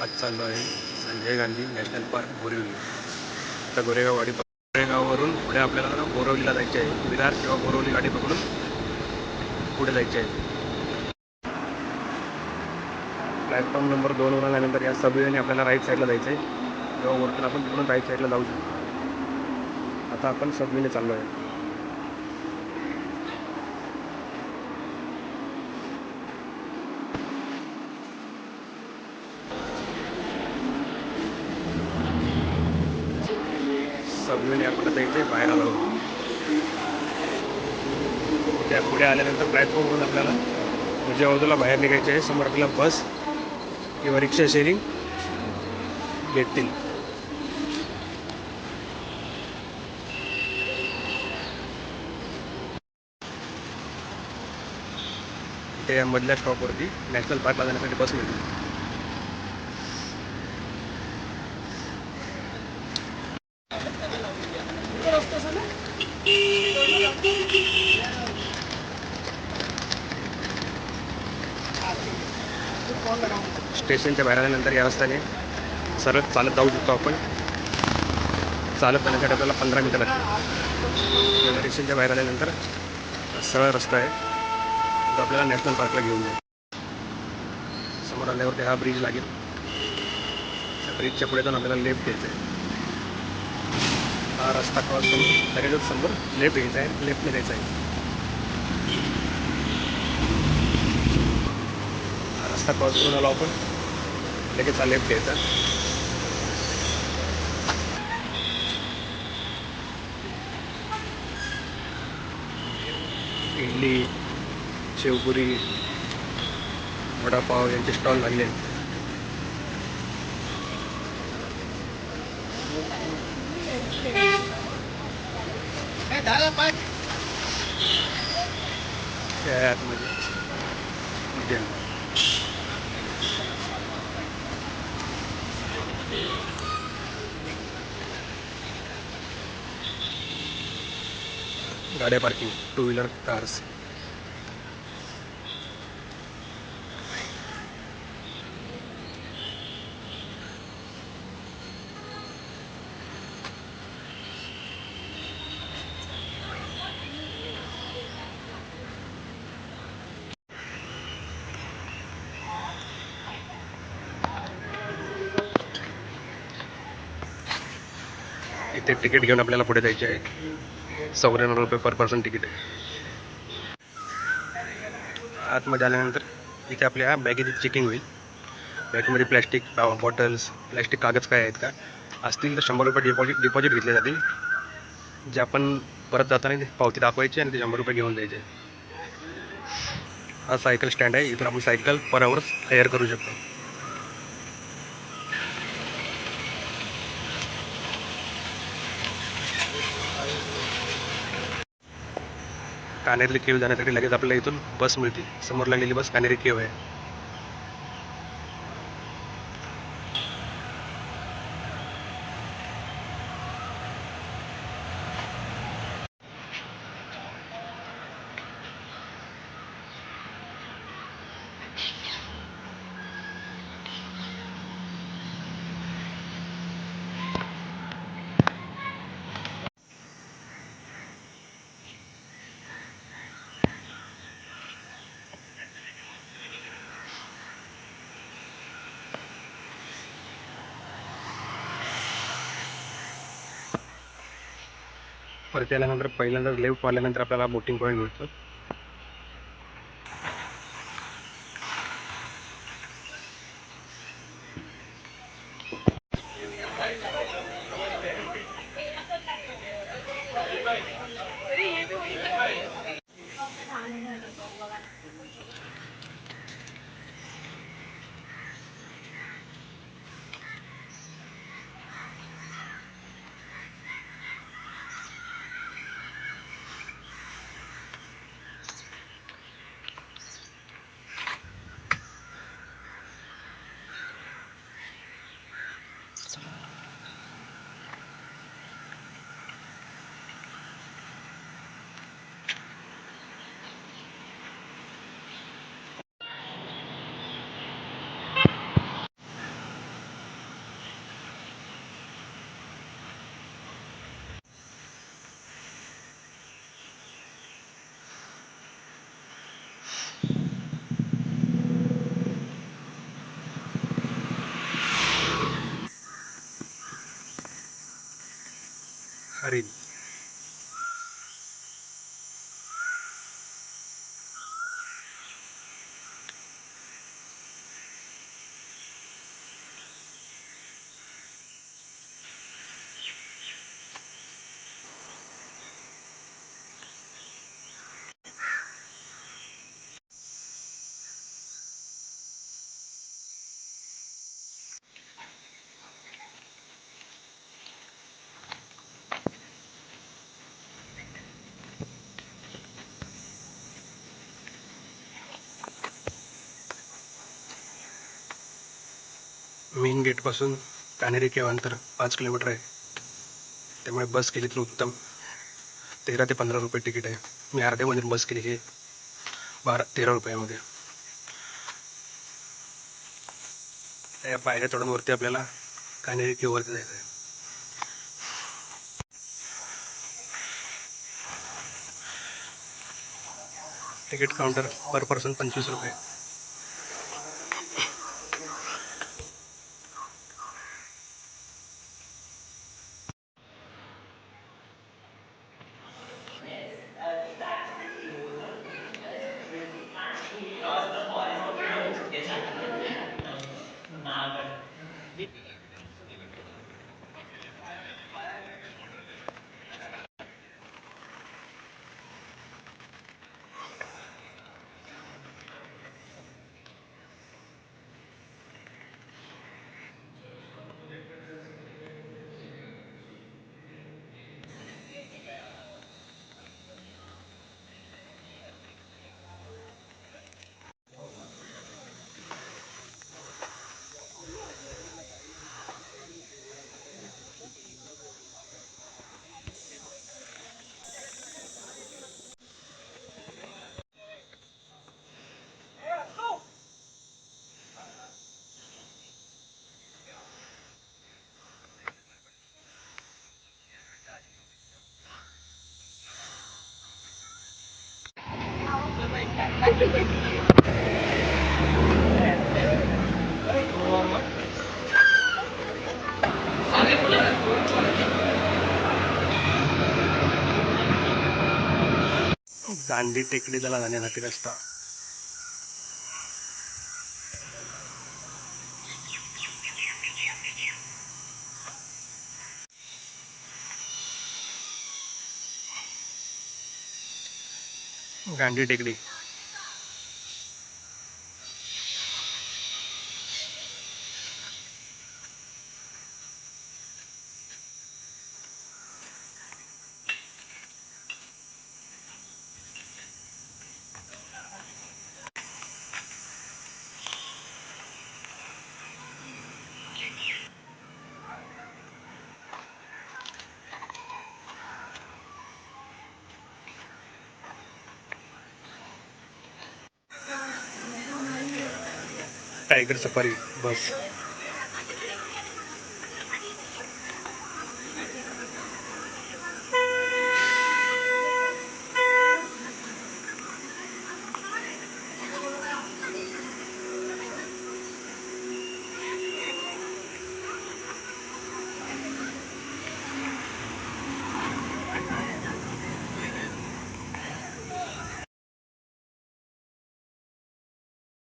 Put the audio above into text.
आज चाललो आहे संजय गांधी नॅशनल पार्क बोरिवली. आता गोरेगाववरून पुढे आपल्याला बोरिवलीला जायचे आहे. विरार किंवा बोरिवली गाडी पकडून पुढे जायचे आहे. प्लॅटफॉर्म नंबर 2 वर आल्यानंतर या सबवेने आपल्याला राईट साईडला जायचं आहे किंवा वरतून आपण तिकडून राईट साईडला जाऊ शकतो. आता आपण सबवेने चाललो आहे. सबवेने आपल्याला जायचं आहे बाहेर आलो. त्या पुढे आल्यानंतर प्लॅटफॉर्मवरून आपल्याला उजव्या बाजूला बाहेर निघायचे आहे. समोर आपल्याला बस किंवा रिक्षा शेअरिंग भेटतील. इथे या मधल्या स्टॉपवरती नॅशनल पार्कला जाण्यासाठी बस मिळते. स्टेशनच्या बाहेर आल्यानंतर या रस्त्याने सरळ चालत जाऊ शकतो आपण. चालत जाण्यासाठी आपल्याला 15 मिनिटं लागतील. स्टेशनच्या बाहेर आल्यानंतर सरळ रस्ता आहे जो आपल्याला नॅशनल पार्कला घेऊन जाईल. समोर आल्यावरती हा ब्रिज लागेल. त्या ब्रिजच्या पुढे जाऊन आपल्याला लेफ्ट घ्यायचं आहे. हा रस्ता क्रॉस करून लगेचच समोर लेफ्ट घ्यायचा आहे. लेफ्टने जायचं आहे. हा रस्ता क्रॉस करून आलो आपण. लगेच हा लेफ्ट घ्यायचा. इडली, शेवपुरी, वडापाव यांचे स्टॉल लागले आहेत. आतमध्ये गाड्या पार्किंग, 2 व्हीलर कार्स. इथे तिकीट घेऊन आपल्याला पुढे जायचे आहे. 94 रुपये पर पर्सन तिकीट आहे. आतमध्ये आल्यानंतर इथे आपल्या बॅगेची चेकिंग होईल. बॅगमध्ये प्लॅस्टिक बॉटल्स, प्लॅस्टिक कागद काय आहेत का असतील तर 100 रुपये डिपॉझिट घेतले जातील. जे आपण परत जाताना पावती दाखवायची आणि ते 100 रुपये घेऊन द्यायचे. हा सायकल स्टँड आहे. इथून आपण सायकल पर आवर हायर करू शकतो. कानेरी केव जाण्यासाठी लगेच आपल्याला इथून बस मिळते. समोर लागलेली बस कानेरी केव आहे. परत आल्यानंतर पहिल्यांदा लेफ्ट आल्यानंतर आपल्याला बोटिंग पॉईंट मिळतो. हरिण. मेन गेटपासून कानेरी केव्हा अंतर 5 किलोमीटर आहे, त्यामुळे बस केली तर उत्तम. 13 ते 15 रुपये तिकीट आहे. मी अर्ध्यामधून बस केली आहे 13 रुपयामध्ये. त्या पायऱ्या चढून वरती आपल्याला कानेरी केव्हावरती जायचं आहे. तिकीट काउंटर पर पर्सन 25 रुपये. गांधी टेकडीला जाण्यासाठी रस्ता. गांधी टेकडी. टायगर सफारी बस.